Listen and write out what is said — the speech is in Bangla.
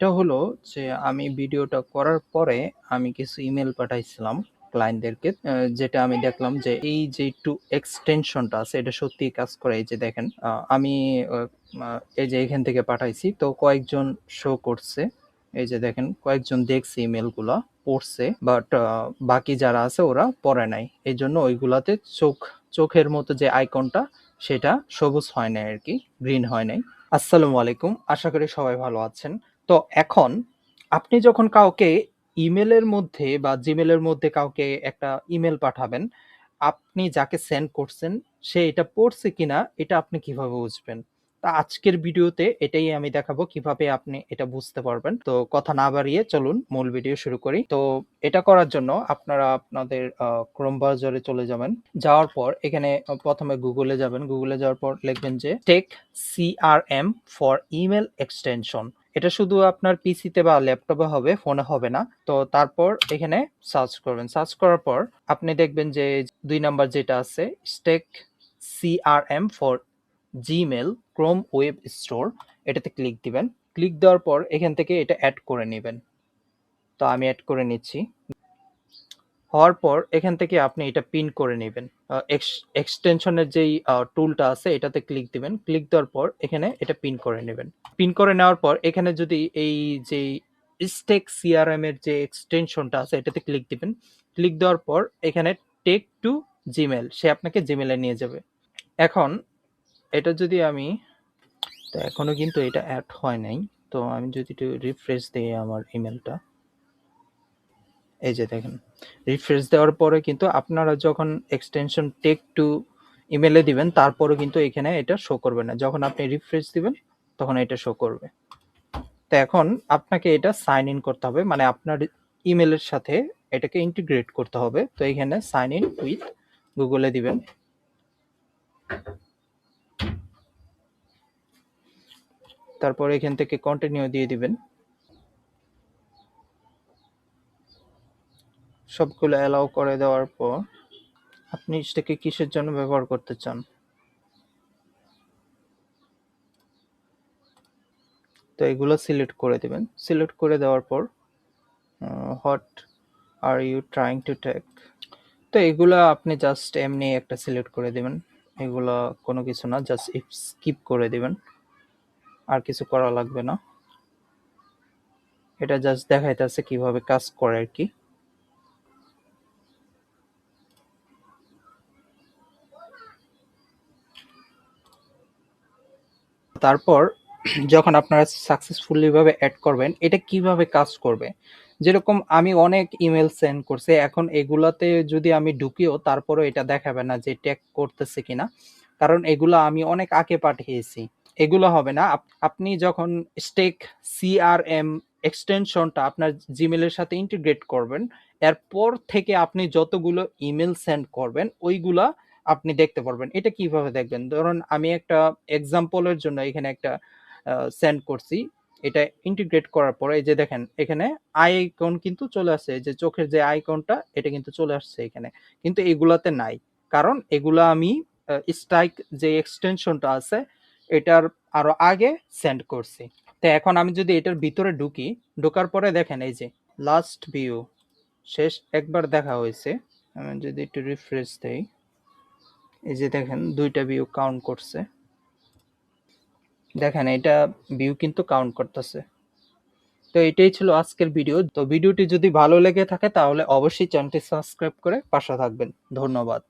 এটা হলো যে আমি ভিডিওটা করার পরে আমি কিছু ইমেল পাঠাইছিলাম ক্লায়েন্টদেরকে, যেটা আমি দেখলাম যে এই যে একটু এক্সটেনশনটা আছে এটা সত্যিই কাজ করে। এই যে দেখেন, আমি এই যে এখান থেকে পাঠাইছি, তো কয়েকজন শো করছে। এই যে দেখেন কয়েকজন দেখছে ইমেলগুলা, পড়ছে, বাট বাকি যারা আছে ওরা পড়ে নাই। এই জন্য ওইগুলাতে চোখের মতো যে আইকনটা সেটা সবুজ হয় নাই আর কি, গ্রিন হয় নাই। আসসালামু আলাইকুম, আশা করি সবাই ভালো আছেন। তো এখন আপনি যখন কাউকে ইমেলের মধ্যে বা জিমেলের মধ্যে কাউকে একটা ইমেল পাঠাবেন, আপনি যাকে সেন্ড করছেন সে এটা পড়ছে কিনা এটা আপনি কিভাবে বুঝবেন? তা আজকের ভিডিওতে এটাই আমি দেখাবো কিভাবে আপনি এটা বুঝতে পারবেন। তো কথা না বাড়িয়ে চলুন মূল ভিডিও শুরু করি। তো এটা করার জন্য আপনারা আপনাদের ক্রোম ব্রাউজারে চলে যাবেন। যাওয়ার পর এখানে প্রথমে গুগলে যাবেন। গুগলে যাওয়ার পর লিখবেন যে tech CRM for email extension. এটা শুধু আপনার পিসিতে বা ল্যাপটপে হবে, ফোনে হবে না। তো তারপর এখানে সার্চ করবেন। সার্চ করার পর আপনি দেখবেন যে ২ নাম্বার যেটা আছে Streak CRM for Gmail Chrome web store, এটাতে ক্লিক দিবেন। ক্লিক দেওয়ার পর এখান থেকে এটা অ্যাড করে নেবেন। তো আমি অ্যাড করে নিচ্ছি। হওয়ার পর এখান থেকে আপনি এটা পিন করে নেবেন। এক্সটেনশনের যেই টুলটা আছে এটাতে ক্লিক দিবেন। ক্লিক দেওয়ার পর এখানে এটা পিন করে নেবেন। পিন করে নেওয়ার পর এখানে যদি এই যে স্টেক সিআরএম এর যে এক্সটেনশনটা আছে এটাতে ক্লিক দিবেন। ক্লিক দেওয়ার পর এখানে টেক টু জিমেল, সে আপনাকে জিমেলে নিয়ে যাবে। এখন এটা যদি আমি, তো এখনো কিন্তু এটা অ্যাড হয় নাই। তো আমি যদি একটু রিফ্রেশ দিই আমার ইমেলটা, এই যে দেখেন রিফ্রেশ দেওয়ার পরে কিন্তু আপনারা যখন এক্সটেনশন টেক টু ইমেলে দিবেন তারপরে কিন্তু এখানে এটা শো করবে না। যখন আপনি রিফ্রেশ দিবেন তখন এটা শো করবে। তো এখন আপনাকে এটা সাইন ইন করতে হবে, মানে আপনার ইমেলের সাথে এটাকে ইন্টিগ্রেট করতে হবে। তো এখানে সাইন ইন উইথ গুগলে দিবেন। তারপর এখান থেকে কন্টিনিউ দিয়ে দিবেন। সবগুলো অ্যালাউ করে দেওয়ার পর আপনি এটাকে কিসের জন্য ব্যবহার করতে চান, তো এগুলো সিলেক্ট করে দিবেন। সিলেক্ট করে দেওয়ার পর what are you trying to take, তো এগুলা আপনি জাস্ট এমনি একটা সিলেক্ট করে দিবেন। এগুলা কোনো কিছু না, জাস্ট স্কিপ করে দিবেন, আর কিছু করা লাগবে না। এটা জাস্ট দেখাইতেছে কিভাবে কাজ করে আর কি। তারপর যখন আপনারা সাকসেসফুলি ভাবে অ্যাড করবেন, এটা কিভাবে কাজ করবে, যেরকম আমি অনেক ইমেল সেন্ড করছি, এখন এগুলাতে যদি আমি ঢুকিও তারপরেও এটা দেখাবে না যে ট্যাগ করতেছে কিনা, কারণ এগুলো আমি অনেক আগে পাঠিয়েছি। এগুলো হবে না। আপনি যখন স্টেক সিআরএম এক্সটেনশনটা আপনার জিমেলের সাথে ইন্টিগ্রেট করবেন, এরপর থেকে আপনি যতগুলো ইমেল সেন্ড করবেন ওইগুলা আপনি দেখতে পারবেন। এটা কিভাবে দেখবেন, ধরুন আমি একটা এক্সাম্পলের জন্য এখানে একটা সেন্ড করছি। এটা ইন্টিগ্রেট করার পরে এই যে দেখেন এখানে আইকন কিন্তু চলে আসছে, এই যে চোখের যে আইকনটা এটা কিন্তু চলে আসছে এখানে, কিন্তু এগুলাতে নাই। কারণ এগুলা আমি স্ট্রাইক যে এক্সটেনশনটা আছে এটার আরো আগে সেন্ড করছি। তো এখন আমি যদি এটার ভিতরে ঢুকি, ঢোকার পরে দেখেন এই যে লাস্ট ভিউ শেষ একবার দেখা হয়েছে। আমি যদি একটু রিফ্রেশ দেই, এই যে দেখেন ২টা ভিউ কাউন্ট করছে। দেখেন এটা ভিউ কিন্তু কাউন্ট করতেছে। তো এটাই ছিল আজকের ভিডিও। তো ভিডিওটি যদি ভালো লেগে থাকে তাহলে অবশ্যই চ্যানেলটি সাবস্ক্রাইব করে পাশে থাকবেন। ধন্যবাদ।